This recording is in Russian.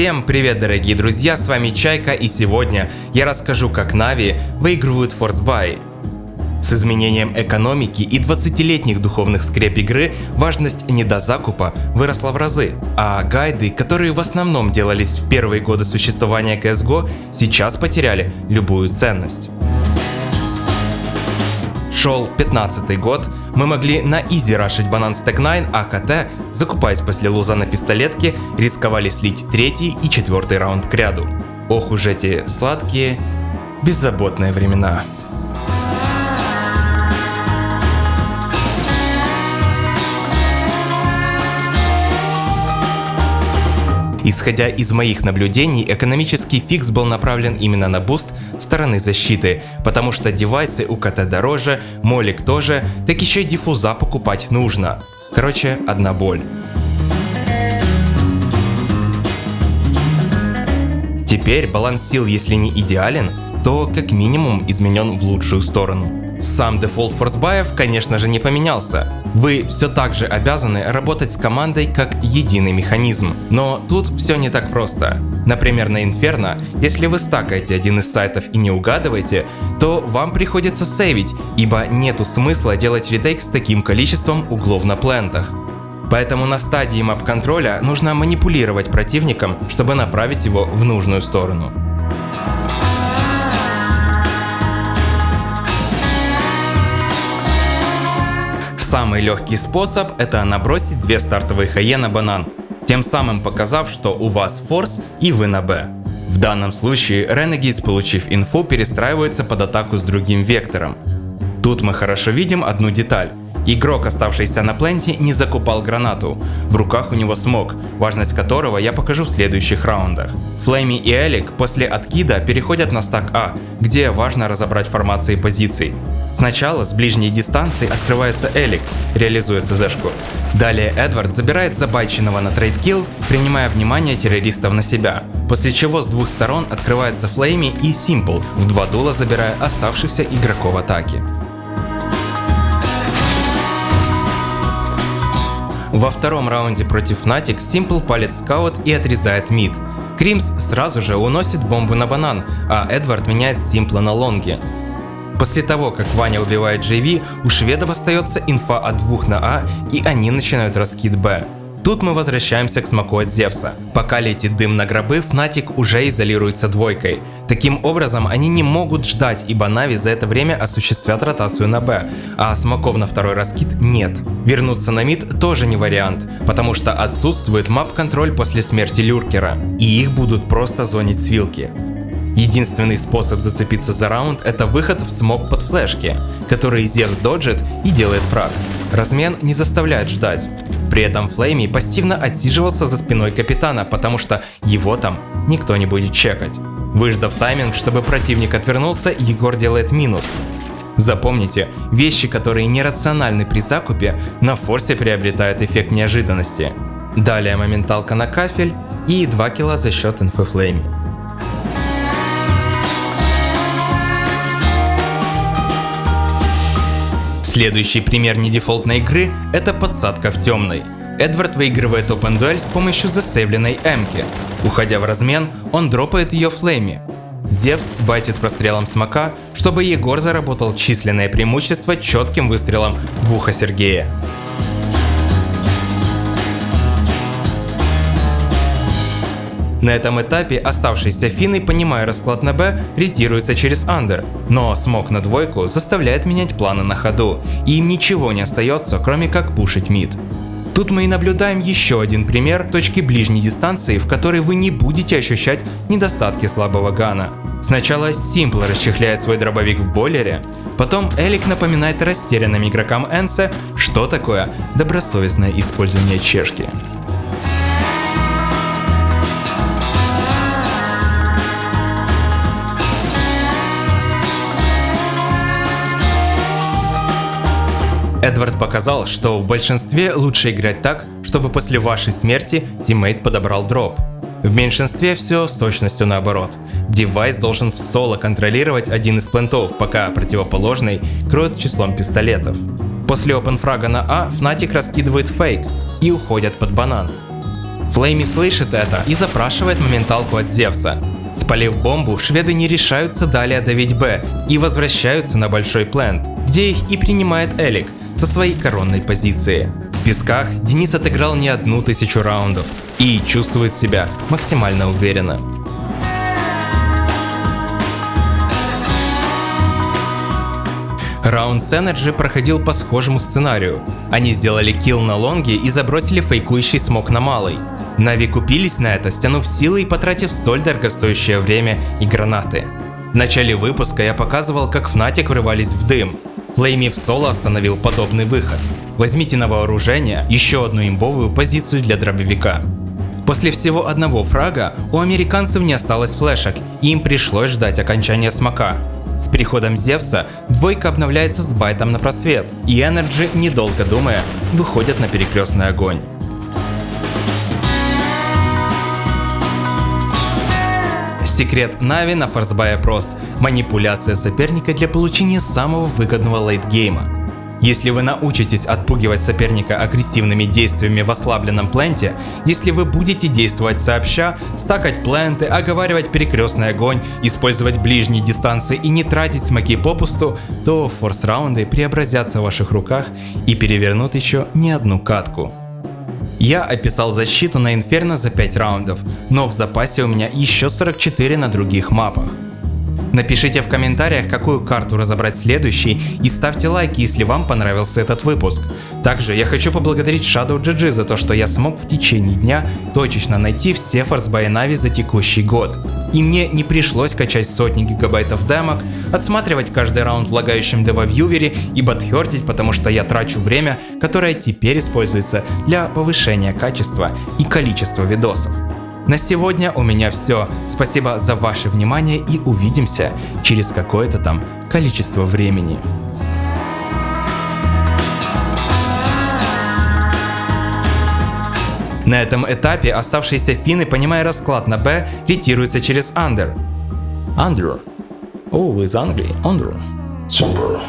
Всем привет, дорогие друзья, с вами Чайка, и сегодня я расскажу, как Na'Vi выигрывают Force Buy. С изменением экономики и 20-летних духовных скреп игры важность недозакупа выросла в разы, а гайды, которые в основном делались в первые годы существования CSGO, сейчас потеряли любую ценность. Шел 15-й год, мы могли на изи рашить банан Stack 9, а КТ, закупаясь после луза на пистолетке, рисковали слить 3-й и 4-й раунд к ряду. Ох уж эти сладкие, беззаботные времена. Исходя из моих наблюдений, экономический фикс был направлен именно на буст стороны защиты, потому что девайсы у КТ дороже, молик тоже, так еще и диффуза покупать нужно. Короче, одна боль. Теперь баланс сил, если не идеален, то как минимум изменен в лучшую сторону. Сам дефолт форсбаев, конечно же, не поменялся. Вы все так же обязаны работать с командой как единый механизм. Но тут все не так просто. Например, на Inferno, если вы стакаете один из сайтов и не угадываете, то вам приходится сейвить, ибо нету смысла делать ретейк с таким количеством углов на плентах. Поэтому на стадии мап-контроля нужно манипулировать противником, чтобы направить его в нужную сторону. Самый легкий способ — это набросить 2 стартовые хае на банан, тем самым показав, что у вас форс и вы на Б. В данном случае Renegades, получив инфу, перестраивается под атаку с другим вектором. Тут мы хорошо видим одну деталь. Игрок, оставшийся на пленте, не закупал гранату. В руках у него смог, важность которого я покажу в следующих раундах. Флейми и Элик после откида переходят на стак А, где важно разобрать формации позиций. Сначала с ближней дистанции открывается Элик, реализуя ЦЗшку. Далее Эдвард забирает забайченного на трейдкилл, принимая внимание террористов на себя. После чего с двух сторон открывается Флейми и Симпл, в 2 дула забирая оставшихся игроков атаки. Во втором раунде против Fnatic Симпл палит скаут и отрезает мид. Кримс сразу же уносит бомбу на банан, а Эдвард меняет Симпла на лонге. После того, как Ваня убивает JV, у шведов остается инфа от 2 на А, и они начинают раскид Б. Тут мы возвращаемся к смоку от Зевса. Пока летит дым на гробы, Fnatic уже изолируется двойкой. Таким образом, они не могут ждать, ибо Na'Vi за это время осуществят ротацию на Б, а смоков на второй раскид нет. Вернуться на мид тоже не вариант, потому что отсутствует мап-контроль после смерти Люркера, и их будут просто зонить с вилки. Единственный способ зацепиться за раунд — это выход в смок под флешки, который Зевс доджит и делает фраг. Размен не заставляет ждать. При этом Флейми пассивно отсиживался за спиной капитана, потому что его там никто не будет чекать. Выждав тайминг, чтобы противник отвернулся, Егор делает минус. Запомните, вещи, которые нерациональны при закупе, на форсе приобретают эффект неожиданности. Далее моменталка на кафель и 2 килла за счет инфы Флейми. Следующий пример недефолтной игры — это подсадка в темной. Эдвард выигрывает open дуэль с помощью засейвленной М-ки. Уходя в размен, он дропает ее Флейми. Зевс байтит прострелом смока, чтобы Егор заработал численное преимущество четким выстрелом в ухо Сергея. На этом этапе оставшиеся финны, понимая расклад на Б, ретируются через андер, но смок на двойку заставляет менять планы на ходу, и им ничего не остается, кроме как пушить мид. Тут мы и наблюдаем еще один пример точки ближней дистанции, в которой вы не будете ощущать недостатки слабого гана. Сначала Симпл расчехляет свой дробовик в бойлере, потом Элик напоминает растерянным игрокам Энсе, что такое добросовестное использование чешки. Эдвард показал, что в большинстве лучше играть так, чтобы после вашей смерти тиммейт подобрал дроп. В меньшинстве все с точностью наоборот. Девайс должен в соло контролировать один из плентов, пока противоположный кроет числом пистолетов. После опенфрага на А Fnatic раскидывает фейк и уходят под банан. Флейми слышит это и запрашивает моменталку от Зевса. Спалив бомбу, шведы не решаются далее давить Б и возвращаются на большой плент, где их и принимает Элик со своей коронной позиции. В песках Денис отыграл не 1000 раундов и чувствует себя максимально уверенно. Раунд с Energy проходил по схожему сценарию. Они сделали килл на лонге и забросили фейкующий смок на малый. Нави купились на это, стянув силы и потратив столь дорогостоящее время и гранаты. В начале выпуска я показывал, как Fnatic врывались в дым. Флейми в соло остановил подобный выход. Возьмите на вооружение еще одну имбовую позицию для дробовика. После всего одного фрага у американцев не осталось флешек, и им пришлось ждать окончания смока. С приходом Зевса двойка обновляется с байтом на просвет, и Energy, недолго думая, выходят на перекрестный огонь. Секрет Нави на форсбае прост – манипуляция соперника для получения самого выгодного лейтгейма. Если вы научитесь отпугивать соперника агрессивными действиями в ослабленном пленте, если вы будете действовать сообща, стакать пленты, оговаривать перекрестный огонь, использовать ближние дистанции и не тратить смоки попусту, то форс-раунды преобразятся в ваших руках и перевернут еще не одну катку. Я описал защиту на Инферно за 5 раундов, но в запасе у меня еще 44 на других мапах. Напишите в комментариях, какую карту разобрать следующей, и ставьте лайки, если вам понравился этот выпуск. Также я хочу поблагодарить ShadowGG за то, что я смог в течение дня точечно найти все форсбаи Нави за текущий год. И мне не пришлось качать сотни гигабайтов демок, отсматривать каждый раунд в лагающем девовьювере и бадхёртить, потому что я трачу время, которое теперь используется для повышения качества и количества видосов. На сегодня у меня все. Спасибо за ваше внимание и увидимся через какое-то там количество времени. На этом этапе оставшиеся финны, понимая расклад на Б, ретируются через Under. Under. О, вы из Англии? Under. Супер.